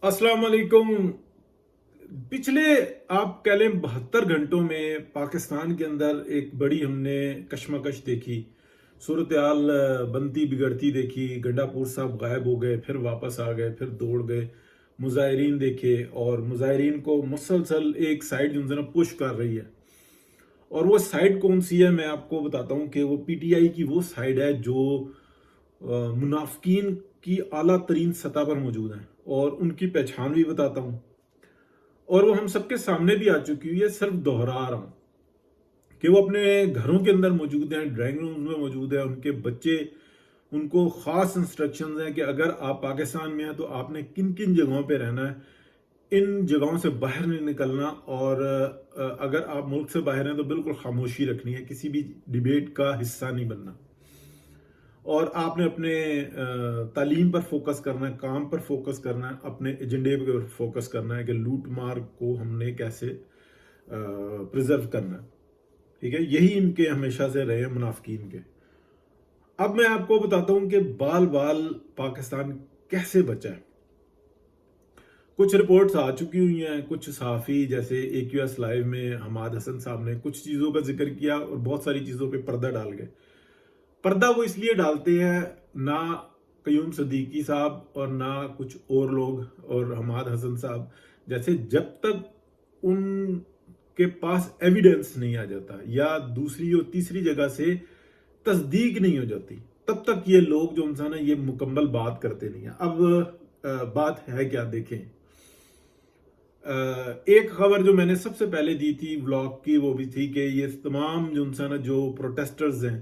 अस्सलाम वालेकुम। पिछले आप कह लें 72 घंटों में पाकिस्तान के अंदर एक बड़ी हमने कशमकश देखी। सूरत हाल बनती बिगड़ती देखी। गंडापुर साहब गायब हो गए, फिर वापस आ गए, फिर दौड़ गए। मुजाहिरीन देखे और मुजाहिरीन को मुसलसल एक साइड जो है ना पुश कर रही है। और वो साइड कौन सी है मैं आपको बताता हूँ कि वो पीटीआई की वो साइड है जो मुनाफिकीन की आला तरीन सतह पर मौजूद है। और उनकी पहचान भी बताता हूँ और वो हम सबके सामने भी आ चुकी हुई है। सिर्फ दोहरा रहा हूँ कि वो अपने घरों के अंदर मौजूद हैं, ड्राइंग रूम में मौजूद है। उनके बच्चे, उनको खास इंस्ट्रक्शंस हैं कि अगर आप पाकिस्तान में हैं तो आपने किन किन जगहों पे रहना है, इन जगहों से बाहर नहीं निकलना। और अगर आप मुल्क से बाहर हैं तो बिल्कुल खामोशी रखनी है, किसी भी डिबेट का हिस्सा नहीं बनना। और आपने अपने तालीम पर फोकस करना है, काम पर फोकस करना है, अपने एजेंडे पर फोकस करना है कि लूट मार को हमने कैसे प्रिजर्व करना है। ठीक है, यही इनके हमेशा से रहे मुनाफिकीन के। अब मैं आपको बताता हूं कि बाल बाल पाकिस्तान कैसे बचा है। कुछ रिपोर्ट्स आ चुकी हुई हैं, कुछ सहाफ़ी जैसे AQS लाइव में हमाद हसन साहब ने कुछ चीज़ों का जिक्र किया और बहुत सारी चीज़ों पे पर्दा डाल गए। पर्दा वो इसलिए डालते हैं, ना कयूम सदीकी साहब और ना कुछ और लोग और हमाद हसन साहब जैसे, जब तक उनके पास एविडेंस नहीं आ जाता या दूसरी और तीसरी जगह से तस्दीक नहीं हो जाती, तब तक ये लोग जो इंसान है ये मुकम्मल बात करते नहीं है। अब बात है क्या, देखें। एक खबर जो मैंने सबसे पहले दी थी व्लॉग की वो भी थी कि ये तमाम जो इंसान जो प्रोटेस्टर्स हैं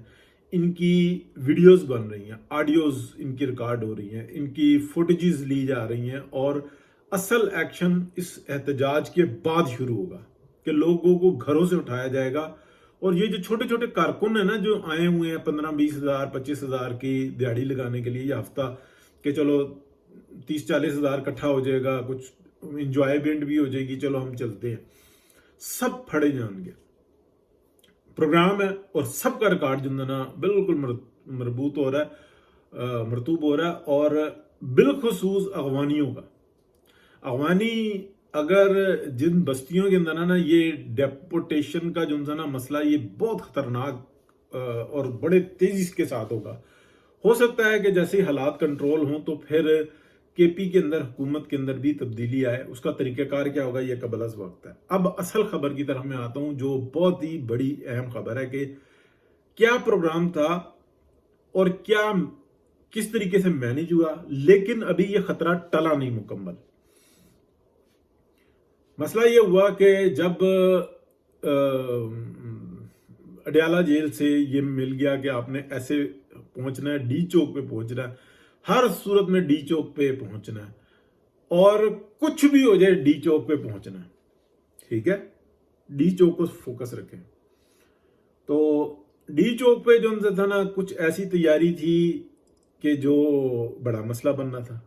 इनकी वीडियोस बन रही हैं, ऑडियोज इनकी रिकॉर्ड हो रही हैं, इनकी फुटेजेस ली जा रही हैं। और असल एक्शन इस एहतजाज के बाद शुरू होगा कि लोगों को घरों से उठाया जाएगा। और ये जो छोटे छोटे कारकुन है ना जो आए हुए हैं 15-20 हज़ार 25 हज़ार की दिहाड़ी लगाने के लिए ये हफ्ता, कि चलो 30-40 हज़ार इकट्ठा हो जाएगा, कुछ इंजॉयमेंट भी हो जाएगी, चलो हम चलते हैं, सब फड़े जाएंगे। प्रोग्राम है और सबका रिकॉर्ड जो है ना बिल्कुल मरबूत हो रहा है, मरतूब हो रहा है। और बिलखसूस अगवानियों का, अगवानी अगर जिन बस्तियों के अंदर ना ये डेपोटेशन का जो है ना मसला ये बहुत खतरनाक और बड़े तेजी के साथ होगा। हो सकता है कि जैसे ही हालात कंट्रोल हों तो फिर KP के अंदर हुकूमत के अंदर भी तब्दीली आए। उसका तरीक़ाकार क्या होगा ये कबल अज़ वक्त है। अब असल खबर की तरफ मैं आता हूं जो बहुत ही बड़ी अहम खबर है कि क्या प्रोग्राम था और क्या किस तरीके से मैनेज हुआ। लेकिन अभी ये खतरा टला नहीं मुकम्मल। मसला ये हुआ कि जब अडयाला जेल से ये मिल गया कि आपने ऐसे पहुंचना है, D चौक पे पहुंचना है, हर सूरत में D चौक पे पहुंचना है और कुछ भी हो जाए D चौक पे पहुंचना है। ठीक है, D चौक को फोकस रखें। तो D चौक पे जो था ना कुछ ऐसी तैयारी थी कि जो बड़ा मसला बनना था।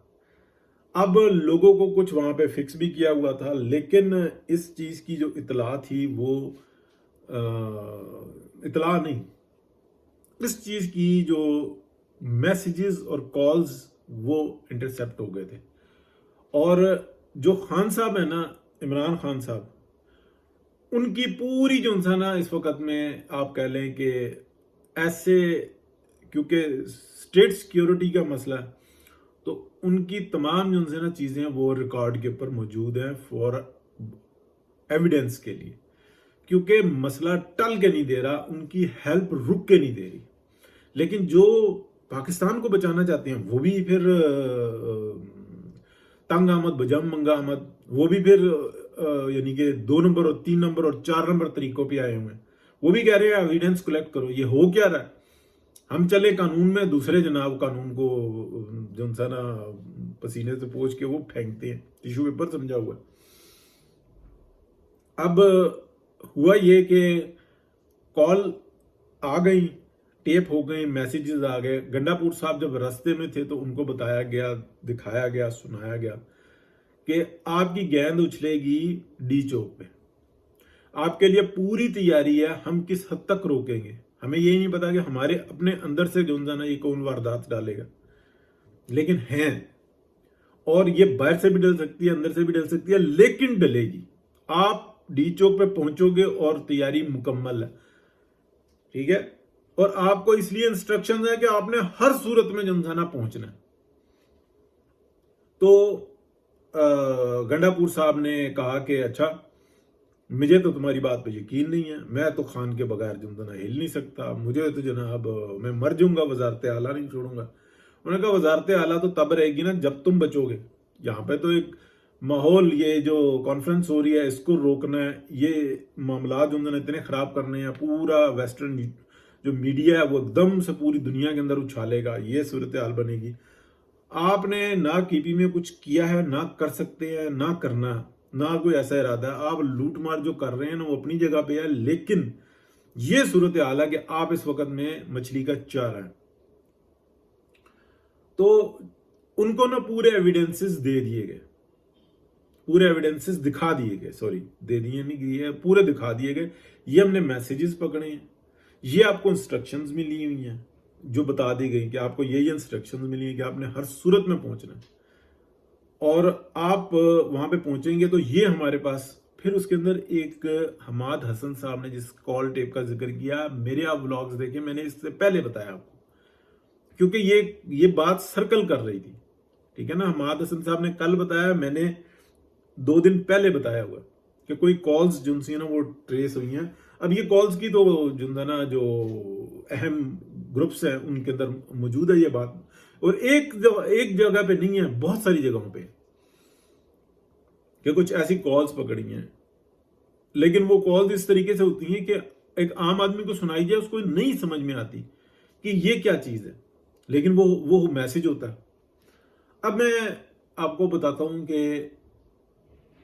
अब लोगों को कुछ वहां पे फिक्स भी किया हुआ था, लेकिन इस चीज की जो इतला थी वो इतला नहीं, इस चीज की जो मैसेजेस और कॉल्स वो इंटरसेप्ट हो गए थे। और जो खान साहब है ना, इमरान खान साहब, उनकी पूरी जो इंसान ना इस वक्त में आप कह लें कि ऐसे, क्योंकि स्टेट सिक्योरिटी का मसला है तो उनकी तमाम जो है ना चीजें वो रिकॉर्ड के ऊपर मौजूद हैं फॉर एविडेंस के लिए। क्योंकि मसला टल के नहीं दे रहा, उनकी हेल्प रुक के नहीं दे रही। लेकिन जो पाकिस्तान को बचाना चाहते हैं वो भी फिर तंग आमद बजम मंगा आमद, वो भी फिर यानी कि 2 नंबर और 3 नंबर और 4 नंबर तरीकों पे आए हुए हैं। वो भी कह रहे हैं एविडेंस कलेक्ट करो। ये हो क्या रहा है? हम चले कानून में, दूसरे जनाब कानून को जो सा ना पसीने से पोंछ के वो फेंकते हैं, टिश्यू पेपर समझा हुआ। अब हुआ ये कि कॉल आ गई, टेप हो गई, मैसेजेस आ गए। गंडापुर साहब जब रास्ते में थे तो उनको बताया गया, दिखाया गया, सुनाया गया कि आपकी गेंद उछलेगी D चौक पे, आपके लिए पूरी तैयारी है, हम किस हद तक रोकेंगे। हमें यही नहीं पता कि हमारे अपने अंदर से जो ना ये कौन वारदात डालेगा, लेकिन हैं। और ये बाहर से भी डल सकती है, अंदर से भी डल सकती है, लेकिन डलेगी। आप डी चौक पे पहुंचोगे और तैयारी मुकम्मल है, ठीक है। और आपको इसलिए इंस्ट्रक्शन है कि आपने हर सूरत में जमसाना पहुंचना है। तो गंडापुर साहब ने कहा कि अच्छा, मुझे तो तुम्हारी बात पे यकीन नहीं है, मैं तो खान के बगैर जमसाना हिल नहीं सकता, मुझे तो जनाब मैं मर जाऊंगा, वजारत आला नहीं छोड़ूंगा। उन्होंने कहा वजारत आला तो तब रहेगी ना जब तुम बचोगे। यहाँ पे तो एक माहौल, ये जो कॉन्फ्रेंस हो रही है इसको रोकना है, ये मामला जो उन्होंने इतने खराब करने हैं, पूरा वेस्टर्न जो मीडिया है वो एकदम से पूरी दुनिया के अंदर उछालेगा, ये सूरत हाल बनेगी। आपने ना केपी में कुछ किया है, ना कर सकते हैं, ना करना, ना कोई ऐसा इरादा है। आप लूट मार जो कर रहे हैं ना वो अपनी जगह पे है, लेकिन ये सूरत हाल है कि आप इस वक्त में मछली का चारा है। तो उनको ना पूरे एविडेंसेस दे दिए गए, पूरे एविडेंसेस दिखा दिए गए, सॉरी दे दिए नहीं दिए, पूरे दिखा दिए गए। ये हमने मैसेजेस पकड़े हैं, ये आपको इंस्ट्रक्शंस मिली हुई हैं जो बता दी गई कि आपको ये इंस्ट्रक्शंस मिली हैं कि आपने हर सूरत में पहुंचना है, और आप वहां पे पहुंचेंगे तो ये हमारे पास। फिर उसके अंदर एक हमाद हसन साहब ने जिस कॉल टेप का जिक्र किया, मेरे आप व्लॉग्स देखे, मैंने इससे पहले बताया आपको, क्योंकि ये बात सर्कल कर रही थी, ठीक है ना। हमाद हसन साहब ने कल बताया, मैंने 2 दिन पहले बताया हुआ कि कोई कॉल्स जो सी ना वो ट्रेस हुई हैं। अब ये कॉल्स की तो जो है ना जो अहम ग्रुप्स हैं उनके अंदर मौजूद है ये बात, और एक जगह पे नहीं है, बहुत सारी जगहों पे कि कुछ ऐसी कॉल्स पकड़ी हैं। लेकिन वो कॉल्स इस तरीके से होती हैं कि एक आम आदमी को सुनाई जाए उसको नहीं समझ में आती कि ये क्या चीज है, लेकिन वो मैसेज होता है। अब मैं आपको बताता हूं कि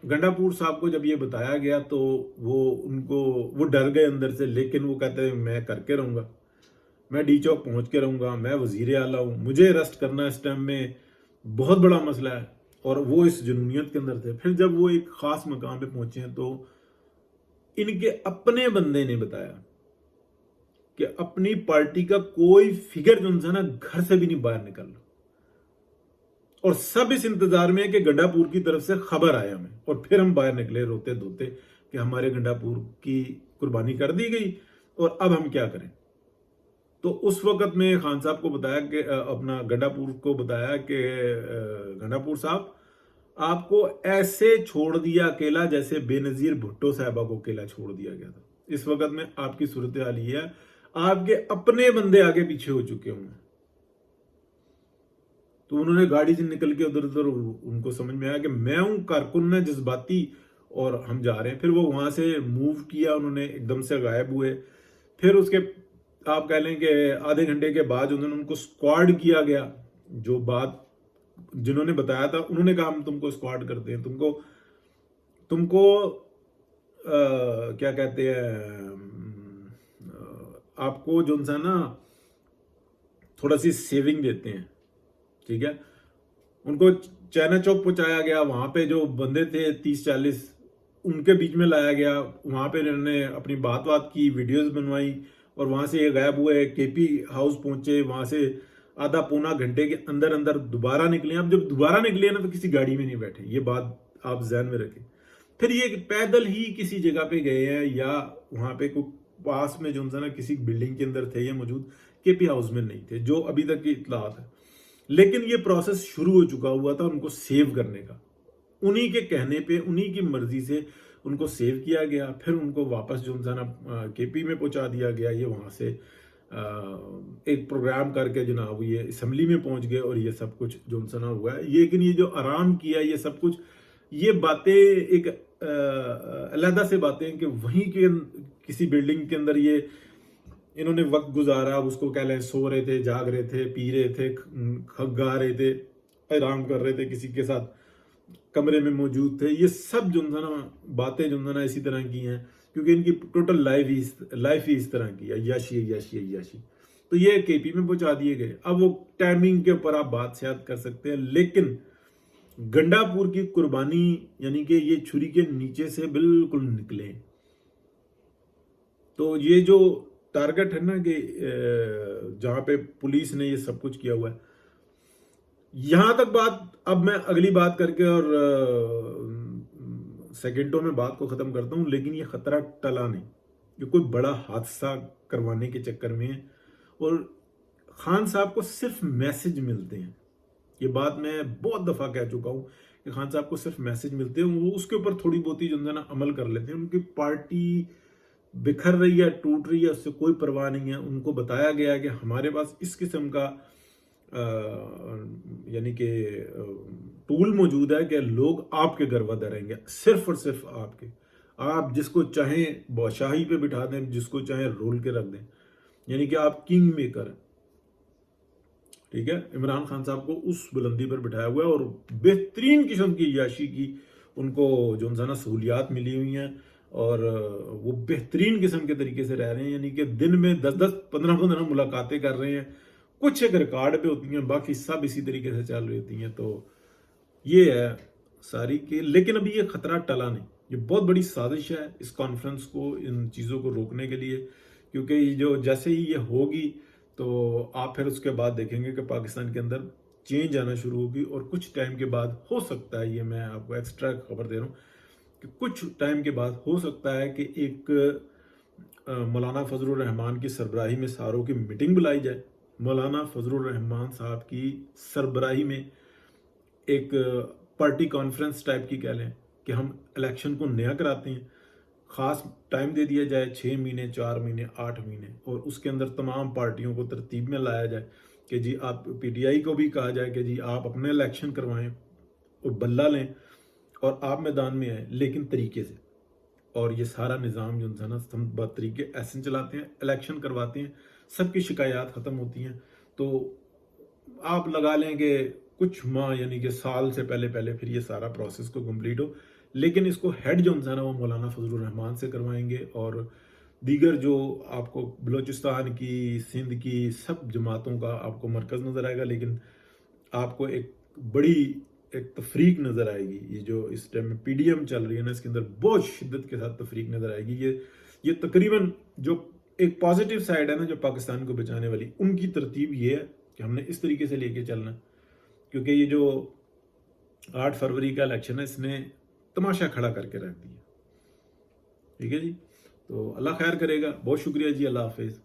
गंडापुर साहब को जब ये बताया गया तो वो डर गए अंदर से, लेकिन वो कहते हैं मैं करके रहूंगा, मैं डी चौक पहुंच के रहूंगा, मैं वजीर आला हूं, मुझे अरेस्ट करना इस टाइम में बहुत बड़ा मसला है। और वो इस जुनूनियत के अंदर थे। फिर जब वो एक खास मकाम पे पहुंचे हैं तो इनके अपने बंदे ने बताया कि अपनी पार्टी का कोई फिगर जो है ना घर से भी नहीं बाहर निकल रहा, और सब इस इंतजार में है कि गंडापुर की तरफ से खबर आए हमें, और फिर हम बाहर निकले रोते धोते कि हमारे गंडापुर की कुर्बानी कर दी गई और अब हम क्या करें। तो उस वक्त में खान साहब को बताया कि अपना गंडापुर को बताया कि गंडापुर साहब, आपको ऐसे छोड़ दिया अकेला जैसे बेनजीर भुट्टो साहबा को अकेला छोड़ दिया गया था। इस वक्त में आपकी सूरत हाल ये है, आपके अपने बंदे आगे पीछे हो चुके होंगे। तो उन्होंने गाड़ी से निकल के उधर उधर, उनको समझ में आया कि मैं हूं कारकुन है जज्बाती और हम जा रहे हैं। फिर वो वहां से मूव किया, उन्होंने एकदम से गायब हुए। फिर उसके आप कह लें कि आधे घंटे के बाद उन्होंने उनको स्क्वाड किया गया। जो बात जिन्होंने बताया था उन्होंने कहा हम तुमको स्क्वाड करते हैं, तुमको क्या कहते हैं, आपको जो सा ना थोड़ा सी सेविंग देते हैं, ठीक है। उनको चाइना चौक पहुंचाया गया, वहां पे जो बंदे थे 30-40 उनके बीच में लाया गया, वहां पे इन्होंने अपनी बात की, वीडियोस बनवाई, और वहां से ये गायब हुए। केपी हाउस पहुंचे, वहां से आधा पौना घंटे के अंदर अंदर दोबारा निकले। अब जब दोबारा निकले ना तो किसी गाड़ी में नहीं बैठे, ये बात आप ध्यान में रखें। फिर ये पैदल ही किसी जगह पे गए हैं, या वहां पे कोई पास में जो ना किसी बिल्डिंग के अंदर थे ये मौजूद, केपी हाउस में नहीं थे, जो अभी तक की इतलात है। लेकिन ये प्रोसेस शुरू हो चुका हुआ था उनको सेव करने का, उन्हीं के कहने पे, उन्हीं की मर्जी से उनको सेव किया गया। फिर उनको वापस जो ना केपी में पहुंचा दिया गया। ये वहां से एक प्रोग्राम करके जनाब ये असेंबली में पहुंच गए, और ये सब कुछ जो ना हुआ है। लेकिन ये जो आराम किया, ये सब कुछ, ये बातें एक अलहदा से बातें कि वहीं के किसी बिल्डिंग के अंदर ये इन्होंने वक्त गुजारा, उसको कह लें सो रहे थे, जाग रहे थे, पी रहे थे, गा रहे थे, आराम कर रहे थे, किसी के साथ कमरे में मौजूद थे। ये सब जो ना बातें जो ना इसी तरह की हैं, क्योंकि इनकी टोटल लाइफ ही इस तरह की है, अय्याशी। तो ये केपी में पहुंचा दिए गए। अब वो टाइमिंग के ऊपर आप बात शायद कर सकते हैं, लेकिन गंडापुर की कुर्बानी यानी कि ये छुरी के नीचे से बिल्कुल निकले। तो ये जो टारगेट है ना कि जहां पे पुलिस ने ये सब कुछ किया हुआ है, यहां तक बात, अब मैं अगली बात करके और सेकंडों में बात को खत्म करता हूं, लेकिन ये खतरा टला नहीं, ये कोई बड़ा हादसा करवाने के चक्कर में है। और खान साहब को सिर्फ मैसेज मिलते हैं, ये बात मैं बहुत दफा कह चुका हूं कि खान साहब को सिर्फ मैसेज मिलते हैं, वो उसके ऊपर थोड़ी बहुत ही जो है ना अमल कर लेते हैं। उनकी पार्टी बिखर रही है, टूट रही है, उससे कोई परवाह नहीं है। उनको बताया गया है कि हमारे पास इस किस्म का यानी कि टूल मौजूद है कि लोग आपके गर्वद रहेंगे, सिर्फ और सिर्फ आपके। आप जिसको चाहें बादशाही पे बिठा दें, जिसको चाहें रोल के रख दें, यानी कि आप किंग मेकर हैं। ठीक है, इमरान खान साहब को उस बुलंदी पर बिठाया हुआ है और बेहतरीन किस्म की याशी की उनको जो ना सहूलियात मिली हुई हैं, और वो बेहतरीन किस्म के तरीके से रह रहे हैं। यानी कि दिन में 10-10 15-15 मुलाकातें कर रहे हैं, कुछ एक रिकॉर्ड पे होती हैं, बाकी सब इसी तरीके से चल रही होती हैं। तो ये है सारी के, लेकिन अभी ये खतरा टला नहीं। ये बहुत बड़ी साजिश है इस कॉन्फ्रेंस को, इन चीज़ों को रोकने के लिए, क्योंकि ये जो जैसे ही ये होगी तो आप फिर उसके बाद देखेंगे कि पाकिस्तान के अंदर चेंज आना शुरू होगी। और कुछ टाइम के बाद हो सकता है, ये मैं आपको एक्स्ट्रा खबर दे रहा हूँ कि कुछ टाइम के बाद हो सकता है कि एक मौलाना फजलुर रहमान की सरबराही में सारों की मीटिंग बुलाई जाए। मौलाना फजलुर रहमान साहब की सरबराही में एक पार्टी कॉन्फ्रेंस टाइप की कह लें कि हम इलेक्शन को नया कराते हैं, खास टाइम दे दिया जाए 6 महीने, 4 महीने, 8 महीने, और उसके अंदर तमाम पार्टियों को तरतीब में लाया जाए कि जी आप पीटीआई को भी कहा जाए कि जी आप अपने इलेक्शन करवाएं और बल्ला लें और आप मैदान में आए, लेकिन तरीके से। और ये सारा निज़ाम जो है ना हम तरीके ऐसे चलाते हैं, इलेक्शन करवाते हैं, सबकी शिकायत ख़त्म होती हैं। तो आप लगा लें कि कुछ माह यानी कि साल से पहले पहले फिर ये सारा प्रोसेस को कंप्लीट हो। लेकिन इसको हेड जो है ना वो मौलाना फजलुर रहमान से करवाएंगे, और दीगर जो आपको बलूचिस्तान की, सिंध की सब जमातों का आपको मरकज़ नज़र आएगा। लेकिन आपको एक बड़ी एक तफरीक नज़र आएगी। ये जो इस टाइम में पीडीएम चल रही है ना, इसके अंदर बहुत शिद्दत के साथ तफरीक नज़र आएगी। ये तकरीबन जो एक पॉजिटिव साइड है ना जो पाकिस्तान को बचाने वाली, उनकी तरतीब ये है कि हमने इस तरीके से लेके चलना। क्योंकि ये जो 8 फरवरी का इलेक्शन है, इसने तमाशा खड़ा करके रख दिया। ठीक है जी, तो अल्लाह खैर करेगा। बहुत शुक्रिया जी, अल्लाह हाफिज़।